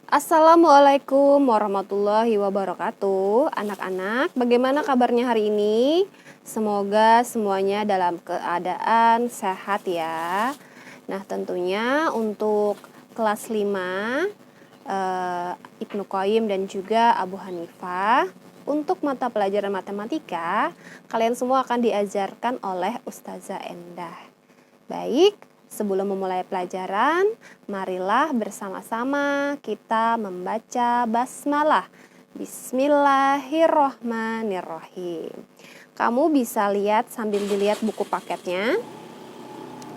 Assalamualaikum warahmatullahi wabarakatuh. Anak-anak, bagaimana kabarnya hari ini? Semoga semuanya dalam keadaan sehat ya. Nah, tentunya untuk kelas 5 Ibnu Qayyim dan juga Abu Hanifah, untuk mata pelajaran matematika, kalian semua akan diajarkan oleh Ustazah Endah. Baik, sebelum memulai pelajaran, marilah bersama-sama kita membaca basmalah. Bismillahirrohmanirrohim. Kamu bisa lihat sambil dilihat buku paketnya.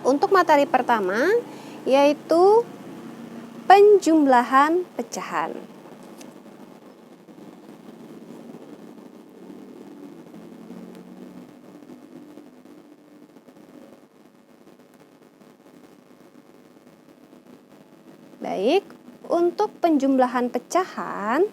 Untuk materi pertama, yaitu penjumlahan pecahan. Baik, untuk penjumlahan pecahan,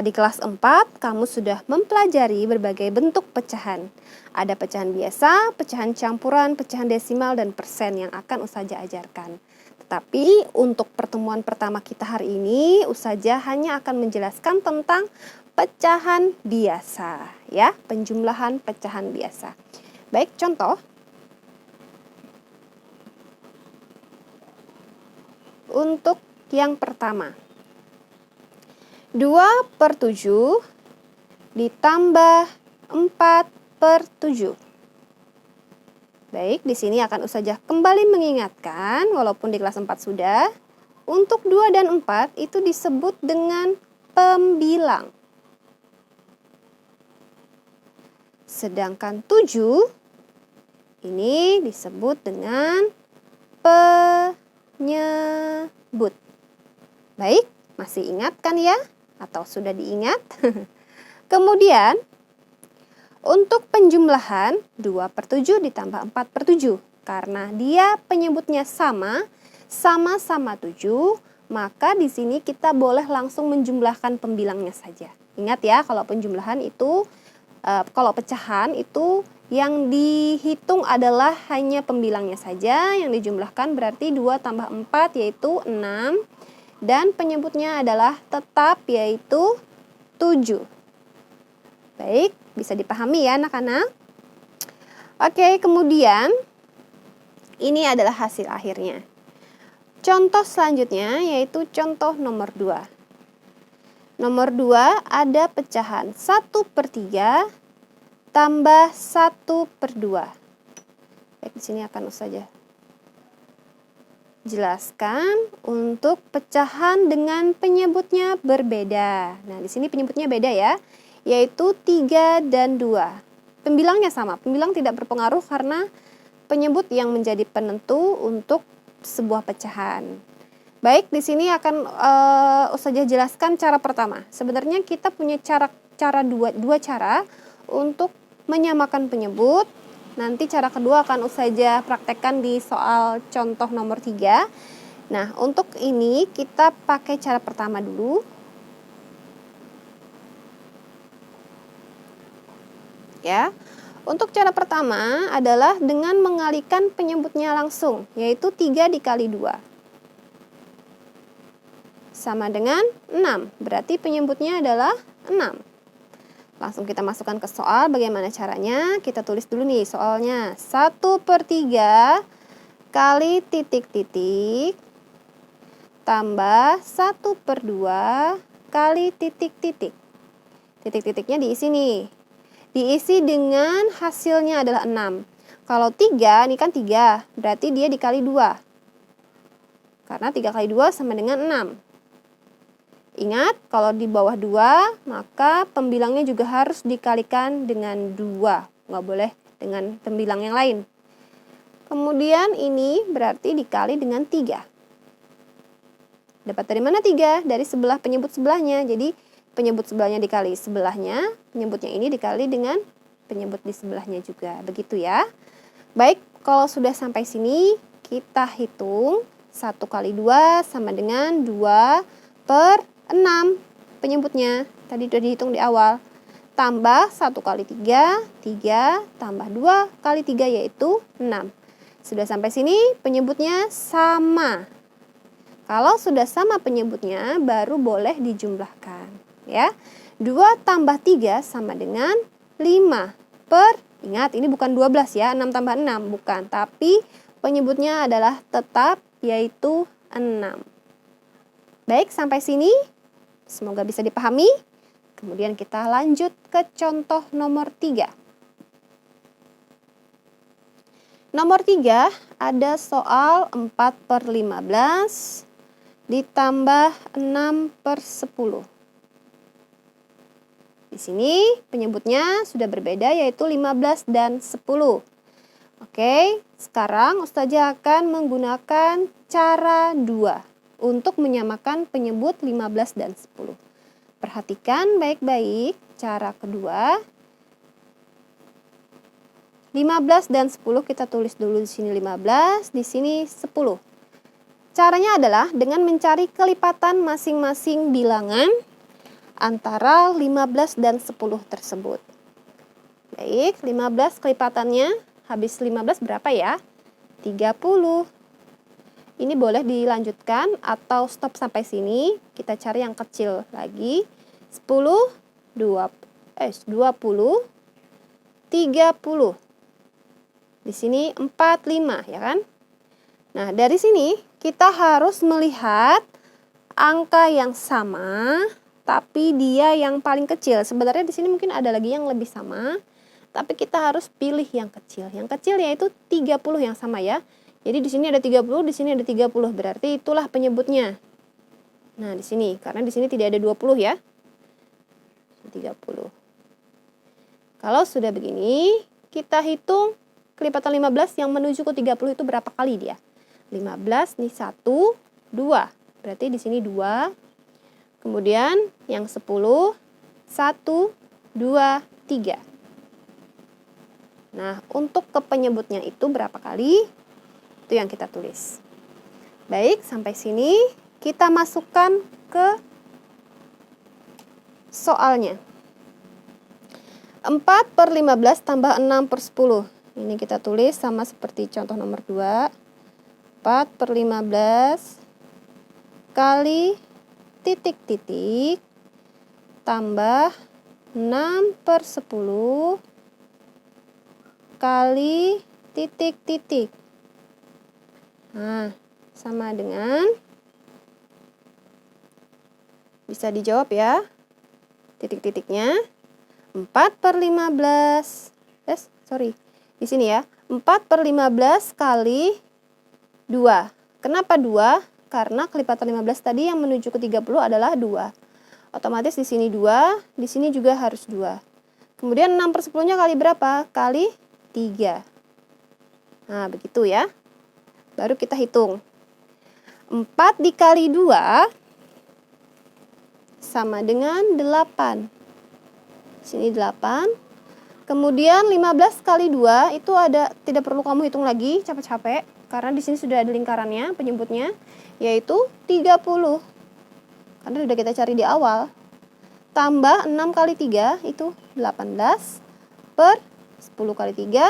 di kelas 4 kamu sudah mempelajari berbagai bentuk pecahan. Ada pecahan biasa, pecahan campuran, pecahan desimal, dan persen yang akan Ustazah ajarkan. Tetapi untuk pertemuan pertama kita hari ini, Ustazah hanya akan menjelaskan tentang pecahan biasa, ya, penjumlahan pecahan biasa. Baik, contoh. Untuk yang pertama, 2/7 ditambah 4/7. Baik, di sini akan Ustazah kembali mengingatkan, walaupun di kelas 4 sudah, untuk 2 dan 4 itu disebut dengan pembilang. Sedangkan 7 ini disebut dengan penyebut. Baik, masih ingat kan ya? Atau sudah diingat? Kemudian, untuk penjumlahan 2/7 ditambah 4/7. Karena dia penyebutnya sama-sama 7, maka di sini kita boleh langsung menjumlahkan pembilangnya saja. Ingat ya, kalau penjumlahan itu, kalau pecahan itu yang dihitung adalah hanya pembilangnya saja, yang dijumlahkan berarti 2 tambah 4 yaitu 6, dan penyebutnya adalah tetap yaitu 7. Baik, bisa dipahami ya anak-anak? Oke, kemudian ini adalah hasil akhirnya. Contoh selanjutnya yaitu contoh nomor 2. Nomor 2 ada pecahan 1/3 tambah 1/2. Baik, di sini akan Ustazah jelaskan untuk pecahan dengan penyebutnya berbeda. Nah, di sini penyebutnya beda ya, yaitu 3 dan 2. Pembilangnya sama, pembilang tidak berpengaruh karena penyebut yang menjadi penentu untuk sebuah pecahan. Baik, di sini akan Ustazah jelaskan cara pertama. Sebenarnya kita punya dua cara untuk menyamakan penyebut. Nanti cara kedua akan Ustazah praktekkan di soal contoh nomor 3. Nah, untuk ini kita pakai cara pertama dulu. Ya, untuk cara pertama adalah dengan mengalikan penyebutnya langsung, yaitu 3 dikali 2. Sama dengan 6, berarti penyebutnya adalah 6. Langsung kita masukkan ke soal. Bagaimana caranya? Kita tulis dulu nih soalnya. 1/3 kali titik-titik tambah 1/2 kali titik-titik. Titik-titiknya diisi nih. Diisi dengan hasilnya adalah 6. Kalau 3, ini kan 3, berarti dia dikali 2. Karena 3 kali 2 sama dengan 6. Ingat, kalau di bawah 2, maka pembilangnya juga harus dikalikan dengan 2. Nggak boleh dengan pembilang yang lain. Kemudian ini berarti dikali dengan 3. Dapat dari mana 3? Dari sebelah penyebut sebelahnya. Jadi penyebut sebelahnya dikali sebelahnya, penyebutnya ini dikali dengan penyebut di sebelahnya juga. Begitu ya. Baik, kalau sudah sampai sini, kita hitung 1 kali 2 sama dengan 2/6 penyebutnya. Tadi sudah dihitung di awal. Tambah 1 kali 3, 3 tambah 2 kali 3 yaitu 6. Sudah sampai sini penyebutnya sama. Kalau sudah sama penyebutnya, baru boleh dijumlahkan. Ya, 2 tambah 3 sama dengan 5 per, ingat ini bukan 12 ya, 6 tambah 6, bukan. Tapi penyebutnya adalah tetap, yaitu 6. Baik, sampai sini semoga bisa dipahami. Kemudian kita lanjut ke contoh nomor 3. Nomor 3 ada soal 4 per 15 ditambah 6 per 10. Di sini penyebutnya sudah berbeda, yaitu 15 dan 10. Oke, sekarang Ustazah akan menggunakan cara 2 untuk menyamakan penyebut 15 dan 10. Perhatikan baik-baik cara kedua. 15 dan 10 kita tulis dulu di sini 15, di sini 10. Caranya adalah dengan mencari kelipatan masing-masing bilangan antara 15 dan 10 tersebut. Baik, 15 kelipatannya habis 15 berapa ya? 30. Ini boleh dilanjutkan atau stop sampai sini. Kita cari yang kecil lagi. 10, 20, 30. Di sini 45 ya kan? Nah, dari sini kita harus melihat angka yang sama, tapi dia yang paling kecil. Sebenarnya di sini mungkin ada lagi yang lebih sama, tapi kita harus pilih yang kecil. Yang kecil yaitu 30 yang sama ya. Jadi di sini ada 30, di sini ada 30, berarti itulah penyebutnya. Nah, di sini karena di sini tidak ada 20 ya. 30. Kalau sudah begini, kita hitung kelipatan 15 yang menuju ke 30 itu berapa kali dia? 15 nih 1, 2. Berarti di sini 2. Kemudian yang 10, 1, 2, 3. Nah, untuk ke penyebutnya itu berapa kali? Itu yang kita tulis. Baik, sampai sini kita masukkan ke soalnya. 4 per 15 tambah 6 per 10. Ini kita tulis sama seperti contoh nomor 2. 4 per 15 kali titik-titik tambah 6 per 10 kali titik-titik. Nah, sama dengan, bisa dijawab ya, titik-titiknya 4 per 15, di sini ya, 4 per 15 kali 2. Kenapa 2? Karena kelipatan 15 tadi yang menuju ke 30 adalah 2. Otomatis di sini 2, di sini juga harus 2. Kemudian 6 per 10-nya kali berapa? Kali 3. Nah, begitu ya. Baru kita hitung. 4 dikali 2 sama dengan 8. Di sini 8. Kemudian 15 kali 2 itu ada, tidak perlu kamu hitung lagi capek-capek karena di sini sudah ada lingkarannya penyebutnya, yaitu 30. Karena sudah kita cari di awal. Tambah 6 kali 3 itu 18 per 10 kali 3.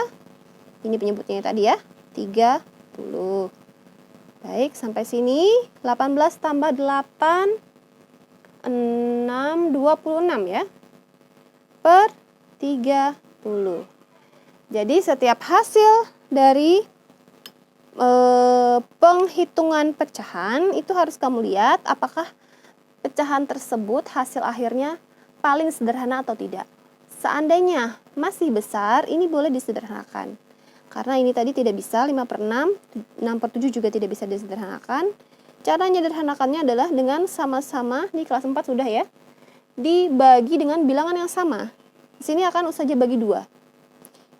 Ini penyebutnya tadi ya, 30. Baik, sampai sini 18 tambah 8 6 26 ya. Per 30. Jadi setiap hasil dari penghitungan pecahan itu harus kamu lihat apakah pecahan tersebut hasil akhirnya paling sederhana atau tidak. Seandainya masih besar, ini boleh disederhanakan. Karena ini tadi tidak bisa 5 per 6, 6 per 7 juga tidak bisa disederhanakan. Cara menyederhanakannya adalah dengan sama-sama, di kelas 4 sudah ya, dibagi dengan bilangan yang sama. Di sini akan Ustazah bagi 2.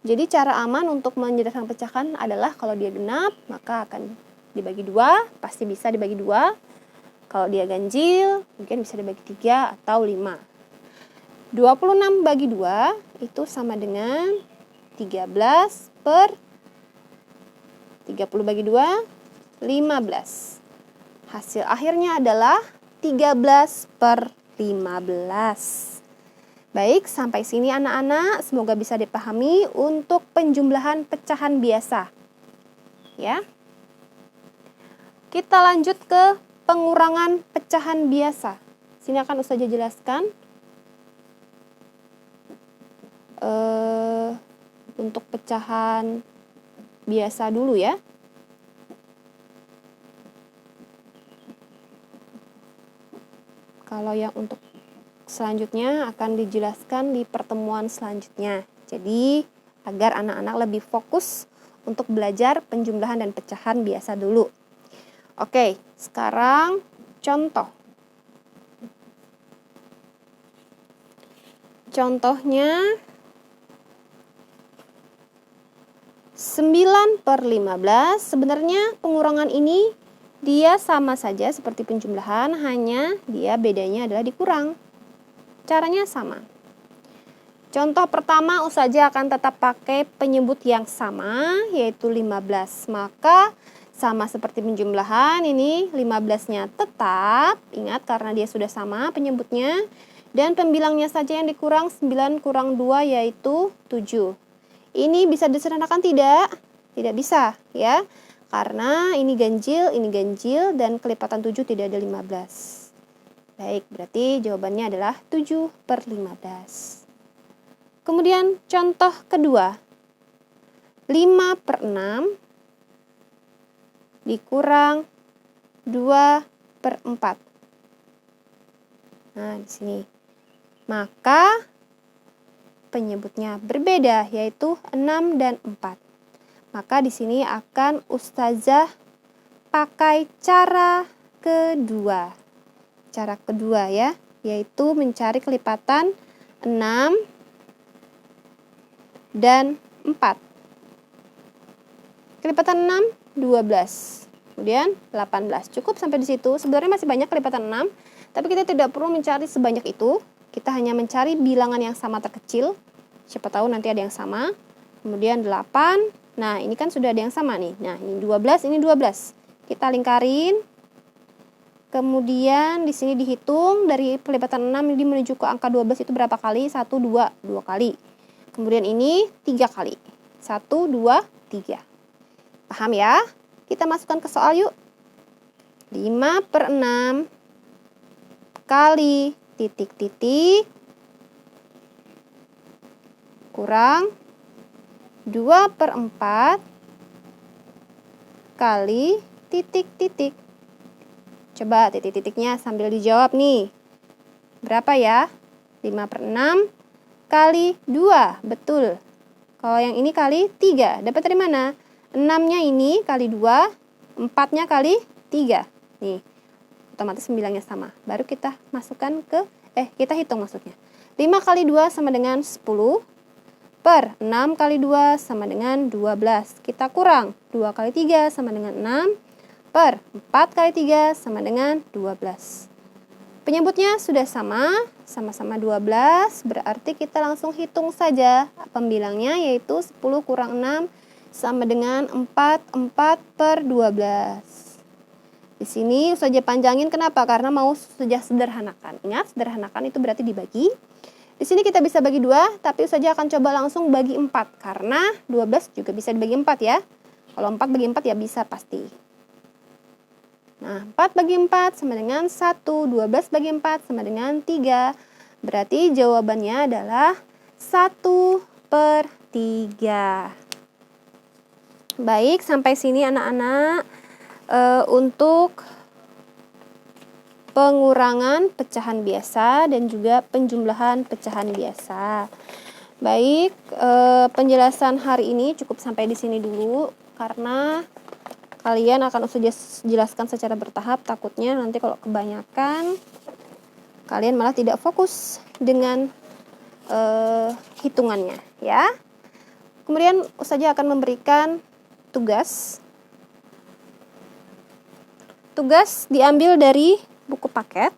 Jadi cara aman untuk menyederhanakan pecahan adalah kalau dia genap, maka akan dibagi 2, pasti bisa dibagi 2. Kalau dia ganjil, mungkin bisa dibagi 3 atau 5. 26 bagi 2 itu sama dengan 13 per 30 bagi 2, 15. Hasil akhirnya adalah 13 per 15. Baik, sampai sini anak-anak, semoga bisa dipahami untuk penjumlahan pecahan biasa. Ya. Kita lanjut ke pengurangan pecahan biasa. Sini akan Ustazah jelaskan. Untuk pecahan biasa dulu ya. Kalau yang untuk selanjutnya akan dijelaskan di pertemuan selanjutnya. Jadi, agar anak-anak lebih fokus untuk belajar penjumlahan dan pecahan biasa dulu. Oke, sekarang contoh. Contohnya 9/15. Sebenarnya pengurangan ini dia sama saja seperti penjumlahan, hanya dia bedanya adalah dikurang. Caranya sama. Contoh pertama, Ustazah akan tetap pakai penyebut yang sama, yaitu 15. Maka sama seperti penjumlahan, ini 15-nya tetap, ingat karena dia sudah sama penyebutnya. Dan pembilangnya saja yang dikurang, 9 kurang 2 yaitu 7. Ini bisa disederhanakan tidak? Tidak bisa ya. Karena ini ganjil, dan kelipatan 7 tidak ada 15. Baik, berarti jawabannya adalah 7/15. Kemudian contoh kedua. 5/6 dikurang 2/4. Nah, di sini. Maka penyebutnya berbeda, yaitu 6 dan 4. Maka di sini akan Ustazah pakai cara kedua. Cara kedua ya, yaitu mencari kelipatan 6 dan 4. Kelipatan 6, 12. Kemudian 18. Cukup sampai di situ. Sebenarnya masih banyak kelipatan 6, tapi kita tidak perlu mencari sebanyak itu. Kita hanya mencari bilangan yang sama terkecil. Siapa tahu nanti ada yang sama. Kemudian 8. Nah, ini kan sudah ada yang sama nih. Nah, ini 12, ini 12. Kita lingkarin. Kemudian di sini dihitung dari pelipatan 6 ini menuju ke angka 12 itu berapa kali? 1, 2, 2 kali. Kemudian ini 3 kali. 1, 2, 3. Paham ya? Kita masukkan ke soal yuk. 5/6 kali titik-titik kurang 2/4 kali titik-titik. Coba titik-titiknya sambil dijawab nih. Berapa ya? 5/6 kali 2. Betul. Kalau yang ini kali 3. Dapat dari mana? 6-nya ini kali 2. 4-nya kali 3. Nih. Otomatis sembilangnya sama. Baru kita masukkan ke, kita hitung maksudnya. 5 kali 2 sama dengan 10. Per 6 kali 2 sama dengan 12. Kita kurang. 2 kali 3 sama dengan 6. Per 4 kali 3 sama dengan 12. Penyebutnya sudah sama, sama-sama 12. Berarti kita langsung hitung saja pembilangnya, yaitu 10 kurang 6 sama dengan 4. 4/12. Di sini Ustazah panjangin, kenapa? Karena mau Ustazah sederhanakan. Ingat, sederhanakan itu berarti dibagi. Di sini kita bisa bagi 2, tapi Ustazah akan coba langsung bagi 4. Karena 12 juga bisa dibagi 4 ya. Kalau 4 bagi 4 ya bisa pasti. Nah, 4 bagi 4 sama dengan 1. 12 bagi 4 sama dengan 3. Berarti jawabannya adalah 1/3. Baik, sampai sini anak-anak. Untuk pengurangan pecahan biasa dan juga penjumlahan pecahan biasa. Baik, penjelasan hari ini cukup sampai di sini dulu karena kalian akan Ustazah jelaskan secara bertahap. Takutnya nanti kalau kebanyakan kalian malah tidak fokus dengan hitungannya ya. Kemudian Ustazah akan memberikan tugas. Tugas diambil dari buku paket.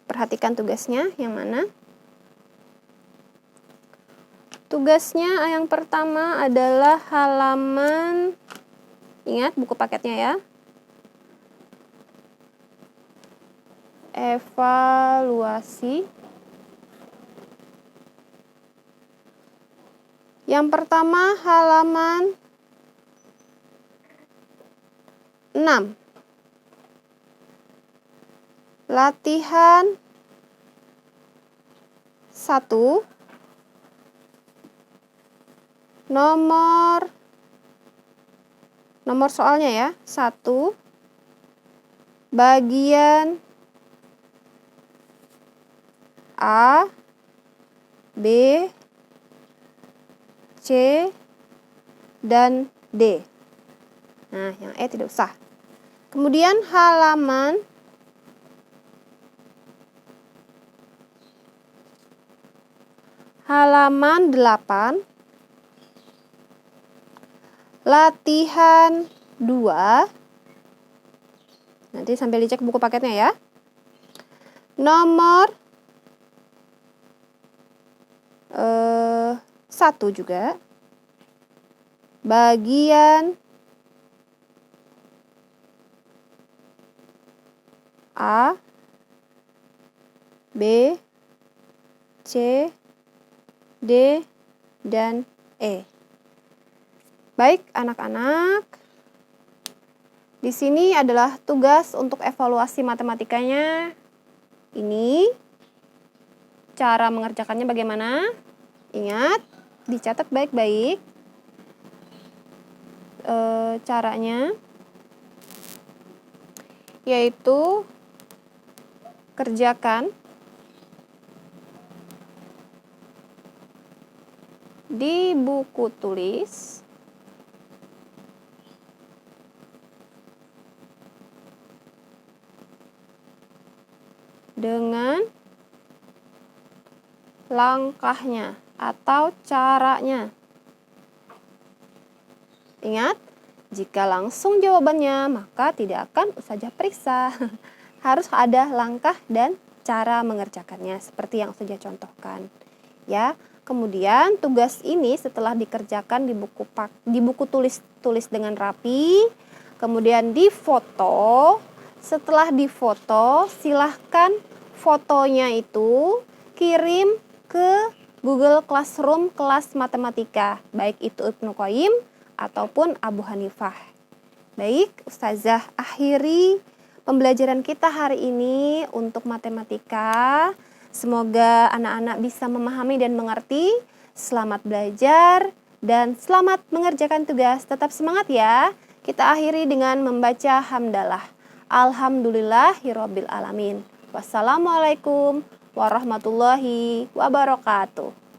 Perhatikan tugasnya yang mana. Tugasnya yang pertama adalah halaman, ingat buku paketnya ya. Evaluasi. Yang pertama halaman 6. latihan 1, nomor soalnya ya, 1, bagian A, B, C, dan D. Nah, yang E tidak usah. Kemudian halaman 8, latihan 2. Nanti sambil dicek buku paketnya ya. Nomor 1 juga. Bagian A, B, C, D, dan E. Baik, anak-anak. Di sini adalah tugas untuk evaluasi matematikanya. Ini cara mengerjakannya bagaimana? Ingat, dicatat baik-baik caranya, yaitu kerjakan di buku tulis dengan langkahnya atau caranya. Ingat, jika langsung jawabannya, maka tidak akan Ustazah periksa. Harus ada langkah dan cara mengerjakannya, seperti yang Ustazah contohkan. Ya, kemudian tugas ini setelah dikerjakan di buku tulis dengan rapi, kemudian difoto. Setelah difoto, silahkan fotonya itu kirim ke Google Classroom kelas matematika, baik itu Ibnu Qayyim ataupun Abu Hanifah. Baik, Ustazah akhiri pembelajaran kita hari ini untuk matematika. Semoga anak-anak bisa memahami dan mengerti. Selamat belajar dan selamat mengerjakan tugas. Tetap semangat ya. Kita akhiri dengan membaca hamdalah. Alhamdulillahirabbil alamin. Wassalamualaikum warahmatullahi wabarakatuh.